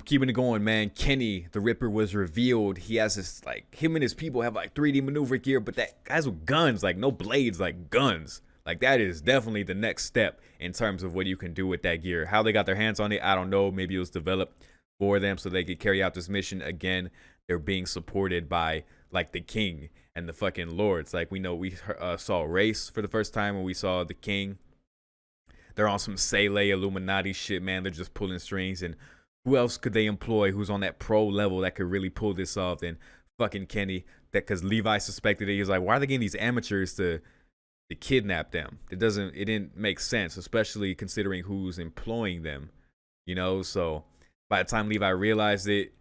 Keeping it going, man. Kenny the Ripper was revealed. He has this like him and his people have like 3D maneuver gear, but that guys with guns, like no blades, like guns. Like that is definitely the next step in terms of what you can do with that gear. How they got their hands on it, I don't know. Maybe it was developed for them so they could carry out this mission. Again, they're being supported by like the king and the fucking lords. Like we know we saw Race for the first time when we saw the king. They're on some Sele Illuminati shit, man. They're just pulling strings. And who else could they employ who's on that pro level that could really pull this off than fucking Kenny? That because Levi suspected it. He was like, why are they getting these amateurs to kidnap them? It didn't make sense, especially considering who's employing them. You know, so by the time Levi realized it,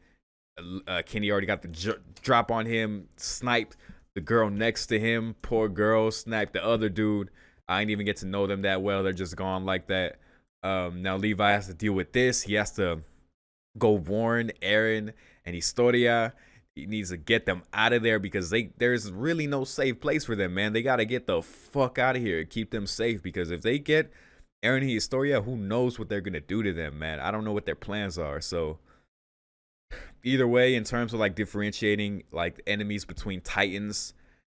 Kenny already got the drop on him, sniped the girl next to him. Poor girl, sniped the other dude. I didn't even get to know them that well. They're just gone like that. Now Levi has to deal with this. He has to go warn Eren and Historia. He needs to get them out of there because there's really no safe place for them, man. They got to get the fuck out of here. Keep them safe because if they get Eren and Historia, who knows what they're going to do to them, man. I don't know what their plans are. So either way, in terms of like differentiating like enemies between Titans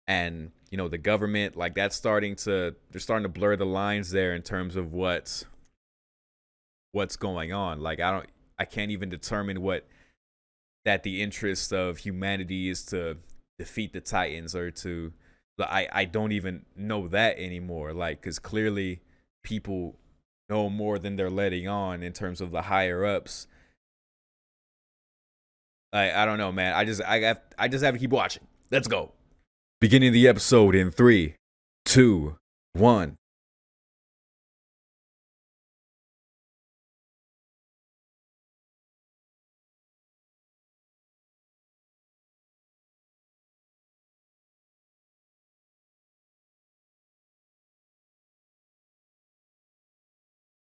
and the government, like they're starting to blur the lines there in terms of what's going on. Like I can't even determine what that the interest of humanity is to defeat the Titans or to I don't even know that anymore. Like because clearly people know more than they're letting on in terms of the higher ups. I don't know, man. I just have to keep watching. Let's go. Beginning the episode in 3, 2, 1.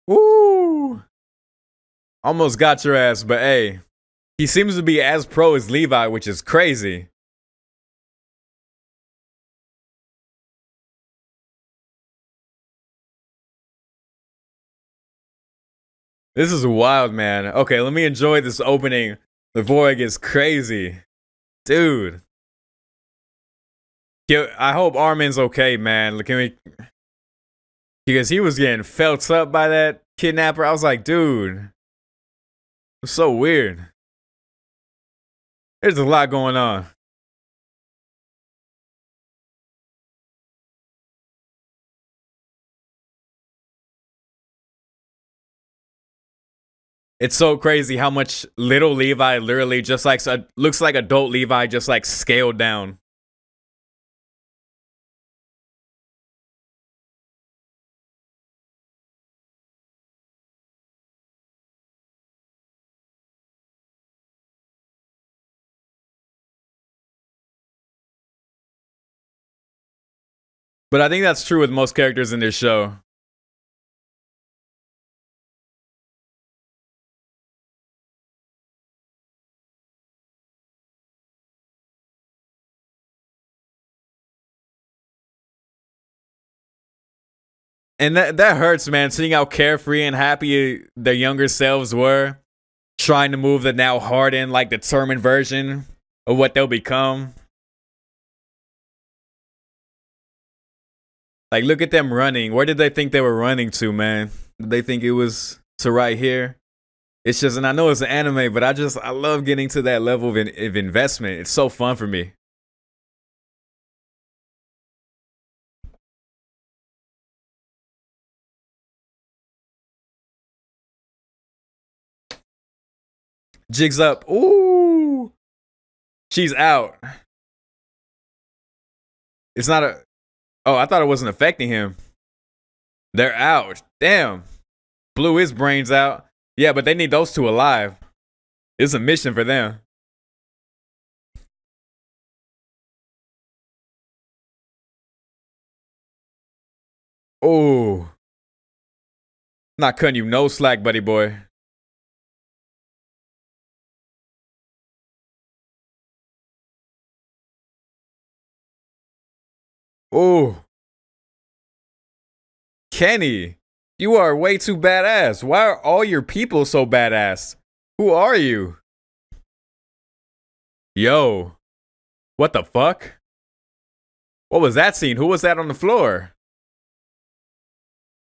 Woo! Almost got your ass, but hey, he seems to be as pro as Levi, which is crazy. This is wild, man. Okay, let me enjoy this opening before it gets crazy. Dude. I hope Armin's okay, man. Can we... Because he was getting felt up by that kidnapper. I was like, dude. It's so weird. There's a lot going on. It's so crazy how much little Levi literally just like looks like adult Levi just like scaled down. But I think that's true with most characters in this show. And that hurts, man, seeing how carefree and happy their younger selves were, trying to move the now hardened, like determined version of what they'll become. Like, look at them running. Where did they think they were running to, man? Did they think it was to right here? It's just, and I know it's an anime, but I love getting to that level of investment. It's so fun for me. Jigs up. Ooh. She's out. It's not a... Oh, I thought it wasn't affecting him. They're out. Damn. Blew his brains out. Yeah, but they need those two alive. It's a mission for them. Oh. Not cutting you no slack, buddy boy. Oh. Kenny, you are way too badass. Why are all your people so badass? Who are you? Yo, what the fuck? What was that scene? Who was that on the floor?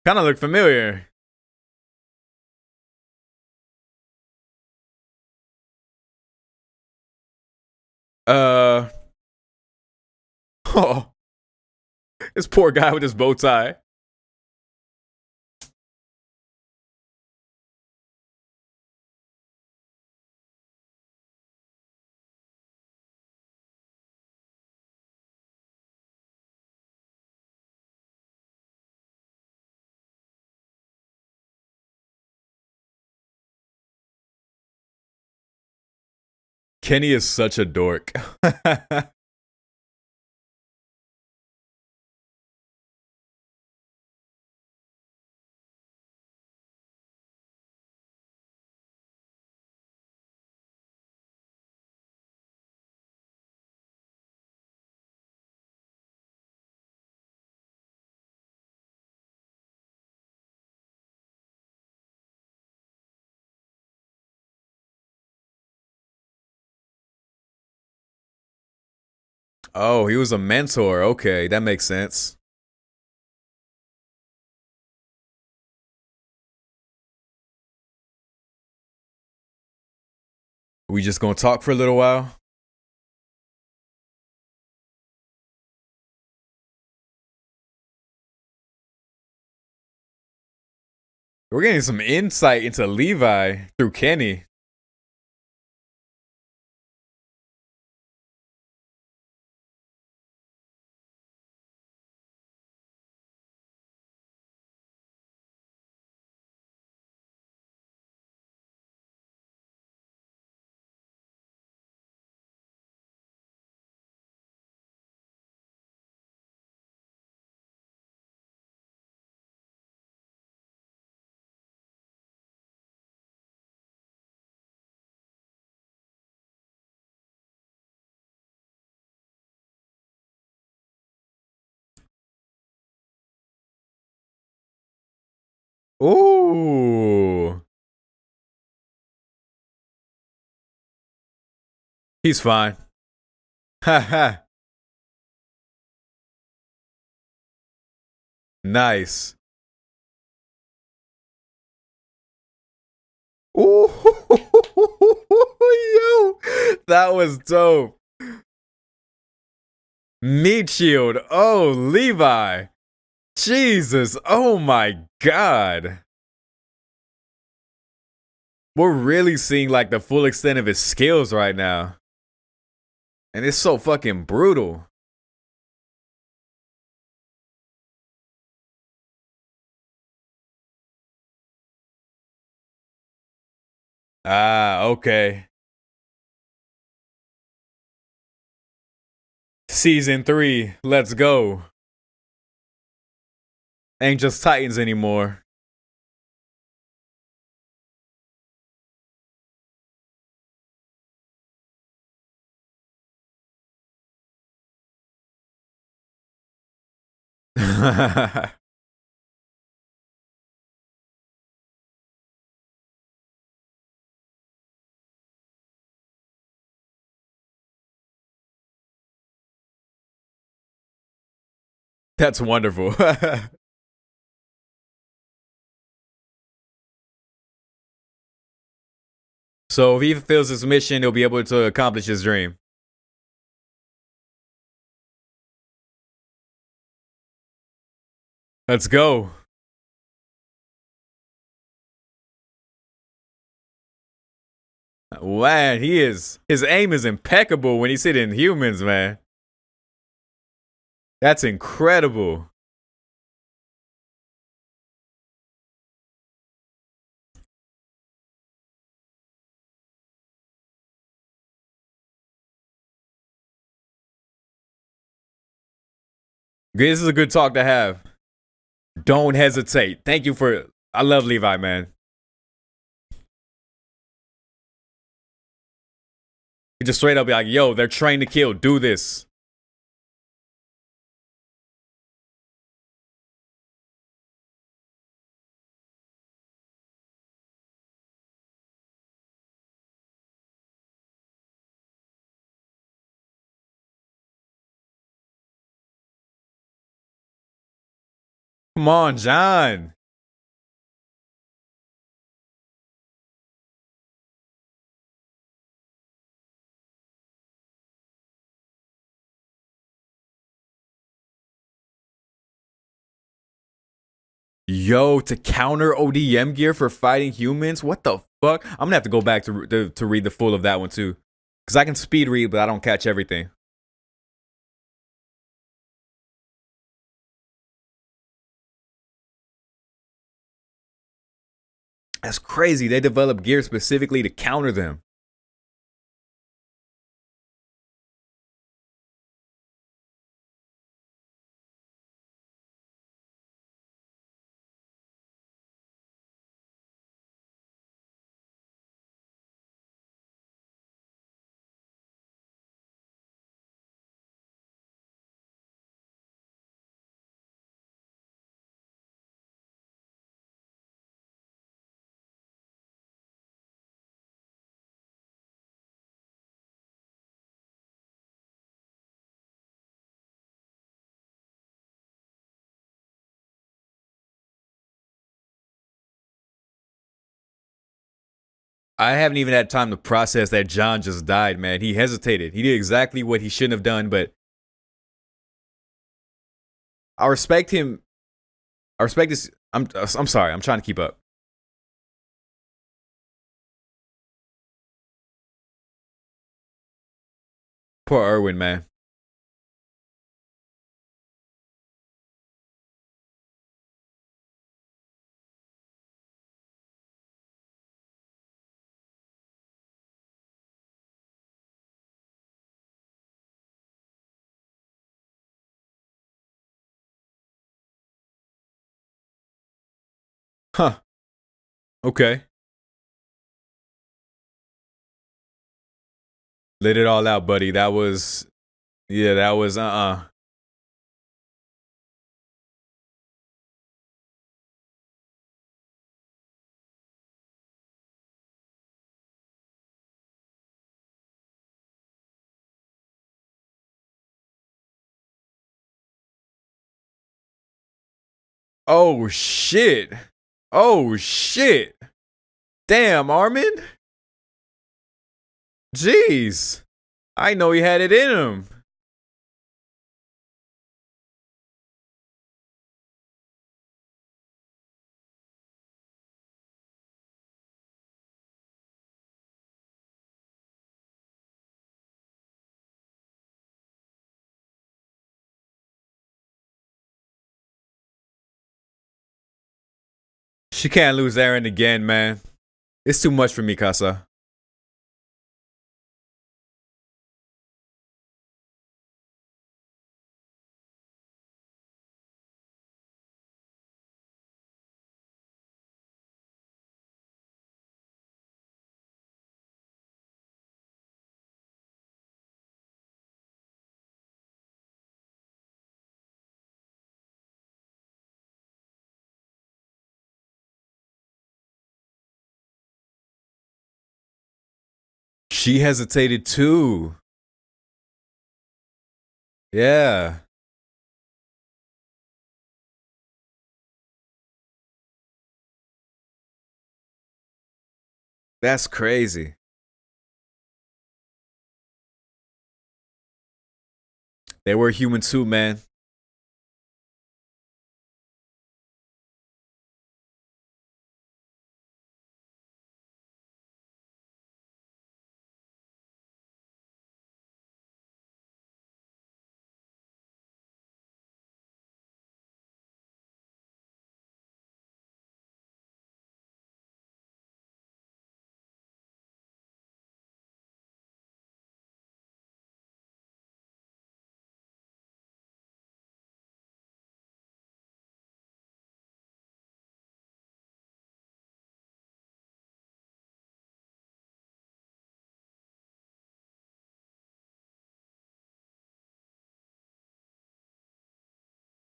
Kind of looked familiar. Uh, oh, this poor guy with his bow tie. Kenny is such a dork. Oh, he was a mentor. Okay, that makes sense. We just gonna talk for a little while? We're getting some insight into Levi through Kenny. Ooh. He's fine. Haha. Nice. Ooh. Yo, that was dope. Meat shield. Oh, Levi. Jesus. Oh my god. We're really seeing like the full extent of his skills right now. And it's so fucking brutal. Ah, okay. Season 3. Let's go. Ain't just Titans anymore. That's wonderful. So if he fulfills his mission, he'll be able to accomplish his dream. Let's go. Man, his aim is impeccable when he's hitting humans, man. That's incredible. This is a good talk to have. Don't hesitate. Thank you for. I love Levi, man. He just straight up be like, yo, they're trained to kill. Do this. Come on, John. Yo, to counter ODM gear for fighting humans? What the fuck? I'm gonna have to go back to read the full of that one too. Because I can speed read, but I don't catch everything. That's crazy. They developed gear specifically to counter them. I haven't even had time to process that John just died, man. He hesitated. He did exactly what he shouldn't have done, but I respect him. I respect this. I'm sorry. I'm trying to keep up. Poor Erwin, man. Huh. Okay. Let it all out, buddy. That was yeah, that was Oh shit. Oh shit. Damn, Armin. Jeez. I know he had it in him. She can't lose Eren again, man. It's too much for Mikasa. She hesitated too. Yeah. That's crazy. They were human too, man.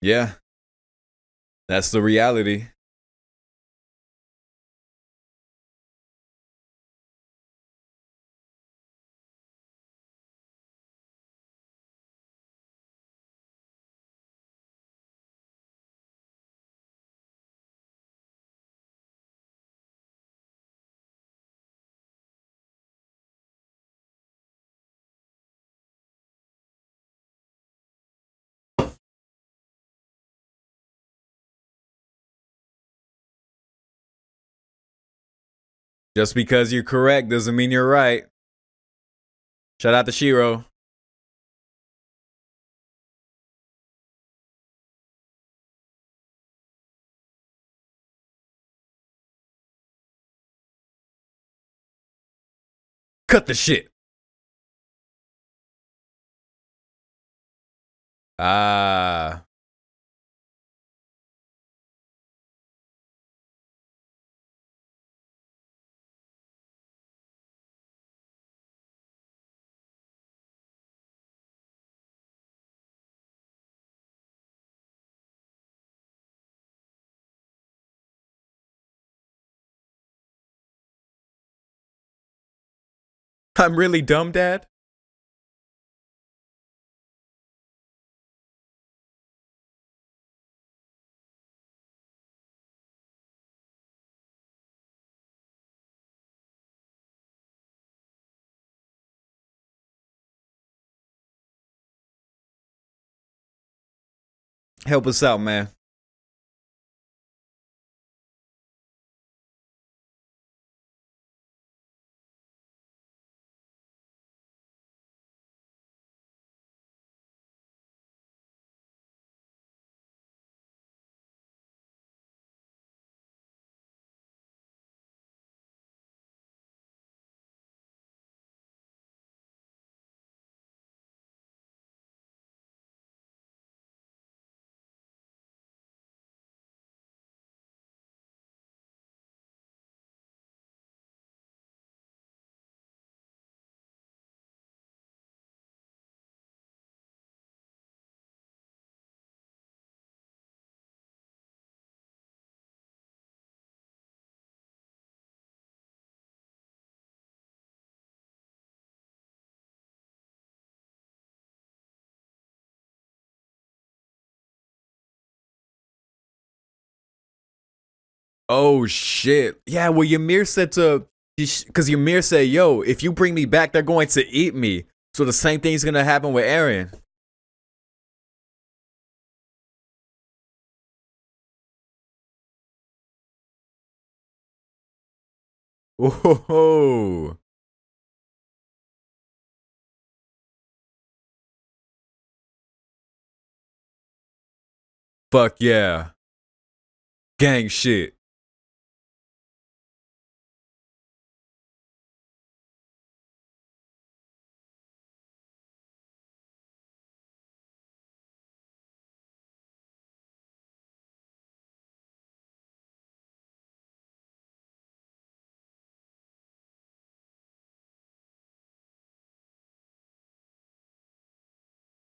Yeah. That's the reality. Just because you're correct doesn't mean you're right. Shout out to Shiro. Cut the shit. Ah. I'm really dumb, Dad? Help us out, man. Oh shit. Yeah, well Ymir said to because Ymir said, yo, if you bring me back, they're going to eat me. So the same thing's gonna happen with Eren. Oh, fuck yeah. Gang shit.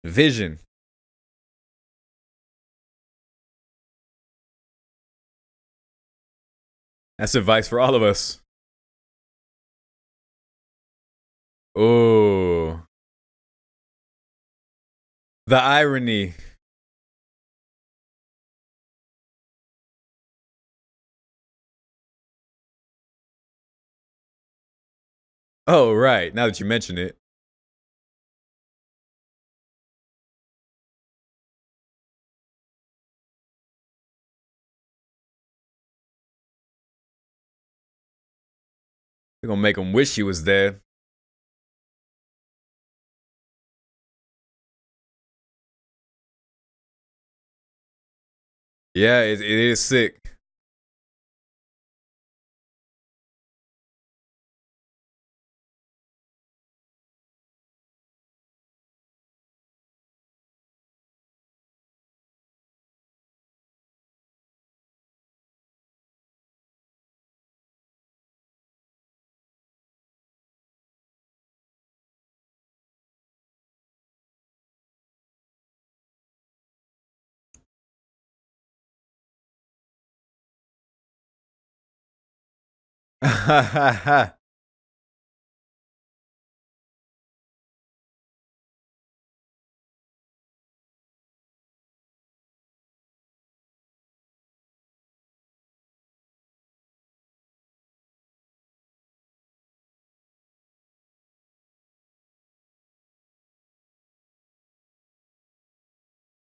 Vision. That's advice for all of us. Oh. The irony. Oh, right. Now that you mention it. We're gonna make him wish he was dead. Yeah, it is sick.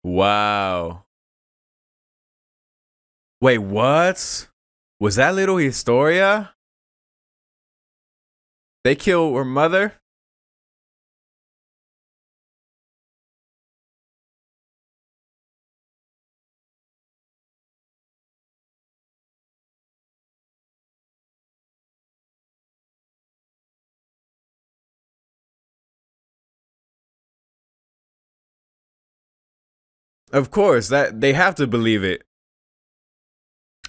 Wow. Wait, what? Was that little Historia? They kill her mother? Of course, that they have to believe it.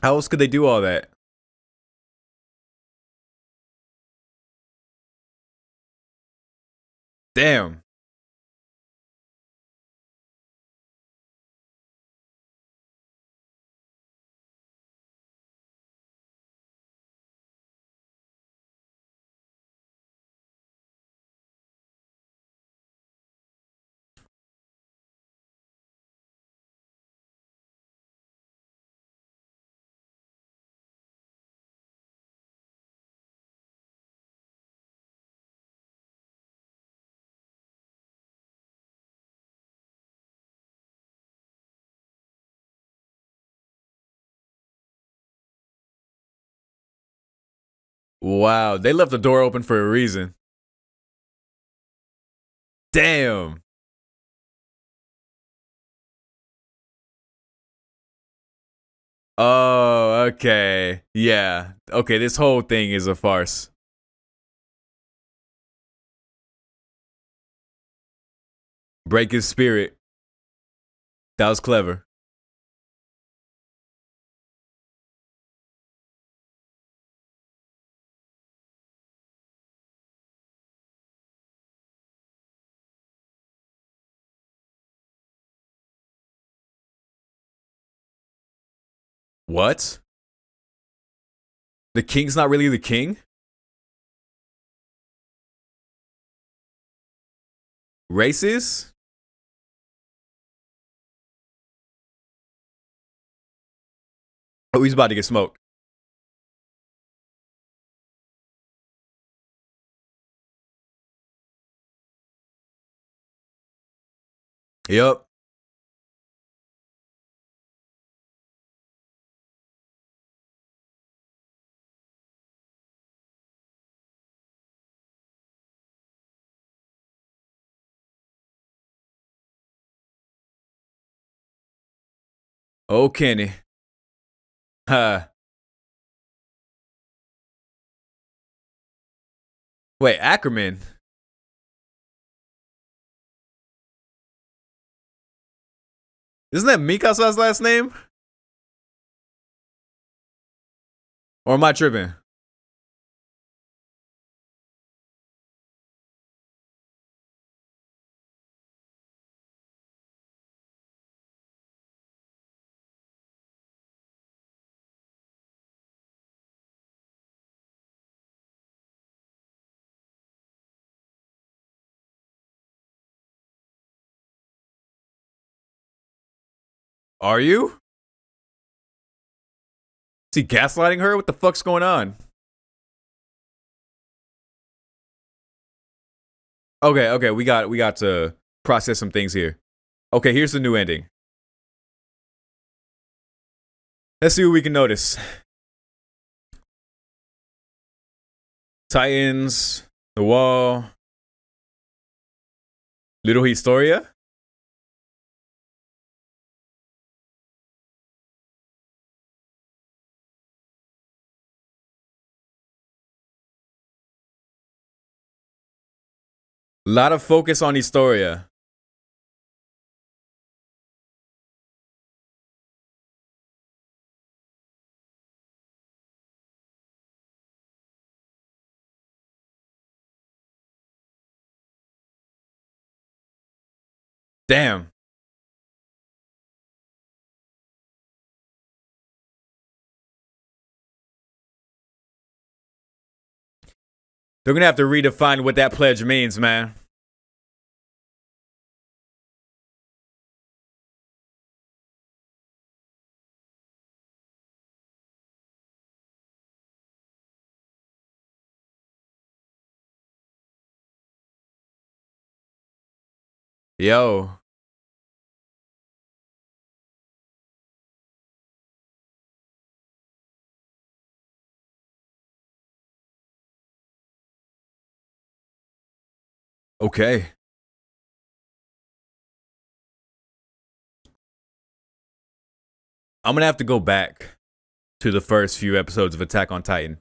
How else could they do all that? Damn. Wow, they left the door open for a reason. Damn. Oh, okay. Yeah. Okay, this whole thing is a farce. Break his spirit. That was clever. What? The king's not really the king? Racist? Oh, he's about to get smoked. Yep. Oh, Kenny. Huh. Wait, Ackerman. Isn't that Mikasa's last name? Or am I tripping? Are you? Is he gaslighting her? What the fuck's going on? Okay, we got to process some things here. Okay, here's the new ending. Let's see what we can notice. Titans, The Wall, Little Historia. A lot of focus on Historia. Damn. They're gonna have to redefine what that pledge means, man. Yo. Okay. I'm gonna have to go back to the first few episodes of Attack on Titan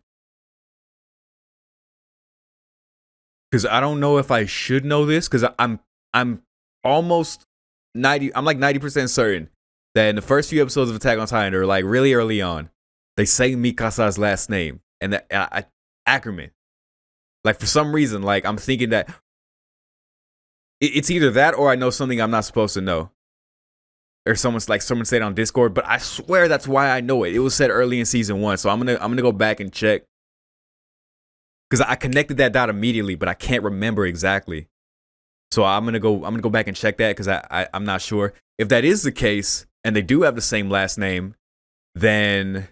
because I don't know if I should know this because I'm almost 90. I'm like 90% certain that in the first few episodes of Attack on Titan, or like really early on, they say Mikasa's last name and that Ackerman. Like for some reason, like I'm thinking that it's either that or I know something I'm not supposed to know. Or someone said on Discord, but I swear that's why I know it. It was said early in season 1, so I'm gonna go back and check because I connected that dot immediately, but I can't remember exactly. So I'm gonna go back and check that because I'm not sure if that is the case and they do have the same last name. Then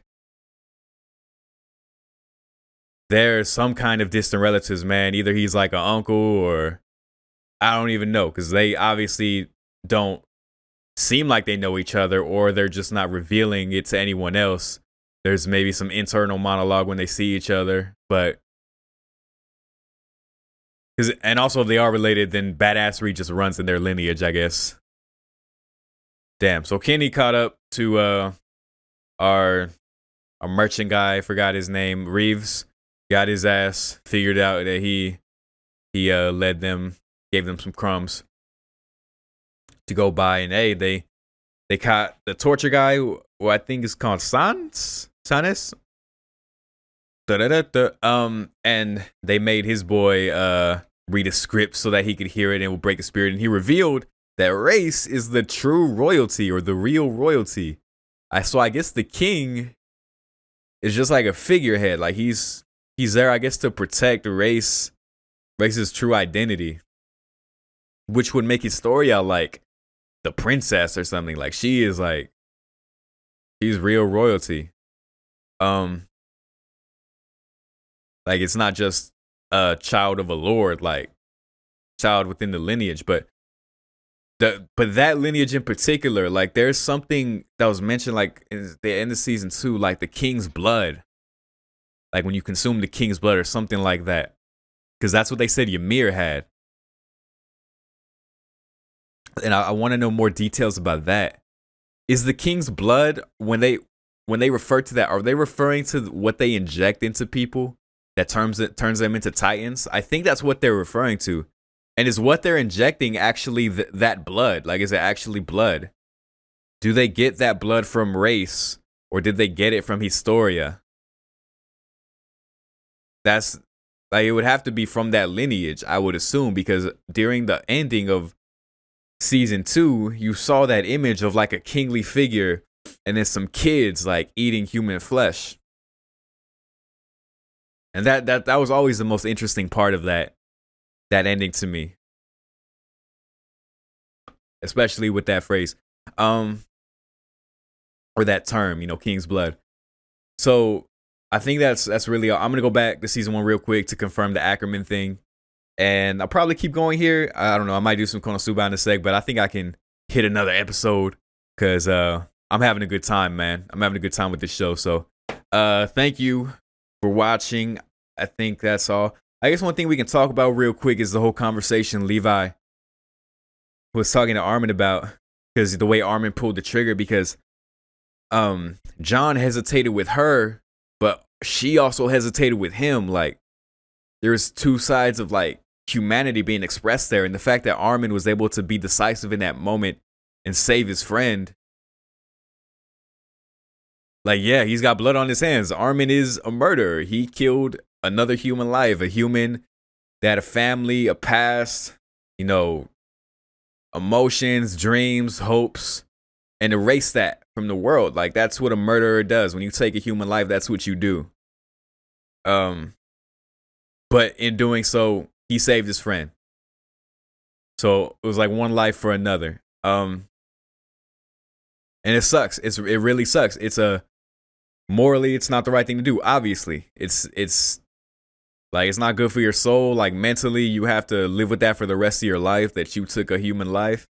there's some kind of distant relatives, man. Either he's like an uncle or I don't even know because they obviously don't seem like they know each other, or they're just not revealing it to anyone else. There's maybe some internal monologue when they see each other, but and also if they are related, then badassery just runs in their lineage, I guess. Damn. So Kenny caught up to our merchant guy, forgot his name, Reeves, got his ass, figured out that he led them, gave them some crumbs to go by, and hey, they caught the torture guy, who I think is called Sanes. And they made his boy read a script so that he could hear it and would break the spirit. And he revealed that Race is the true royalty, or the real royalty. So I guess the king is just like a figurehead. Like he's there, I guess, to protect Race's true identity, which would make Historia like the princess or something. Like she's real royalty. Like it's not just a child of a lord, like child within the lineage, but that lineage in particular, like there's something that was mentioned like in the end of season 2, like the king's blood. Like when you consume the king's blood or something like that. Because that's what they said Ymir had. And I want to know more details about that. Is the king's blood, when they refer to that, are they referring to what they inject into people that turns them into titans? I think that's what they're referring to. And is what they're injecting actually that blood? Like, is it actually blood? Do they get that blood from Race, or did they get it from Historia? That's like, it would have to be from that lineage, I would assume, because during the ending of season 2, you saw that image of like a kingly figure and then some kids like eating human flesh. And that was always the most interesting part of that ending to me. Especially with that phrase. Or that term, king's blood. So I think that's really all. I'm gonna go back to season 1 real quick to confirm the Ackerman thing. And I'll probably keep going here. I don't know. I might do some Konosuba in a sec, but I think I can hit another episode because I'm having a good time, man. I'm having a good time with this show. So thank you for watching. I think that's all. I guess one thing we can talk about real quick is the whole conversation Levi was talking to Armin about, because the way Armin pulled the trigger, because John hesitated with her, but she also hesitated with him. Like there's two sides of like humanity being expressed there, and the fact that Armin was able to be decisive in that moment and save his friend. Like, yeah, he's got blood on his hands. Armin is a murderer. He killed another human life, a human that had a family, a past, emotions, dreams, hopes, and erase that from the world. Like, that's what a murderer does. When you take a human life, that's what you do. But in doing so, he saved his friend. So it was like one life for another. And it sucks. It really sucks. Morally, it's not the right thing to do. Obviously, it's like, it's not good for your soul. Like mentally, you have to live with that for the rest of your life, that you took a human life.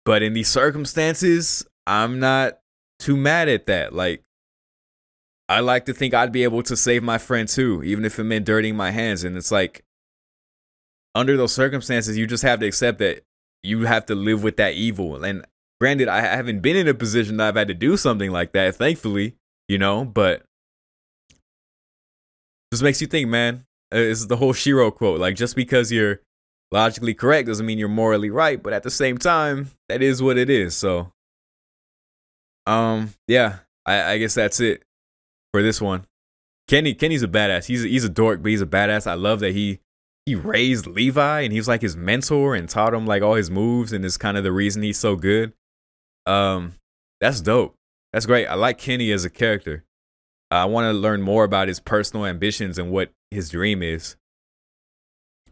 But in these circumstances, I'm not too mad at that. Like, I like to think I'd be able to save my friend too, even if it meant dirtying my hands. And it's like, under those circumstances, you just have to accept that you have to live with that evil. And granted, I haven't been in a position that I've had to do something like that, thankfully, but just makes you think, man. It's the whole Shiro quote. Like, just because you're logically correct doesn't mean you're morally right, but at the same time, that is what it is. So, yeah, I guess that's it for this one. Kenny's a badass. He's a dork, but he's a badass. I love that he raised Levi and he was like his mentor and taught him like all his moves, and is kind of the reason he's so good. That's dope. That's great. I like Kenny as a character. I want to learn more about his personal ambitions and what his dream is,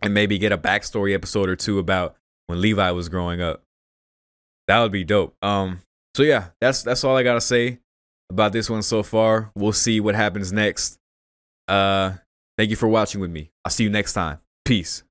and maybe get a backstory episode or two about when Levi was growing up. That would be dope. So yeah, that's all I gotta say about this one so far. We'll see what happens next. Thank you for watching with me. I'll see you next time. Peace.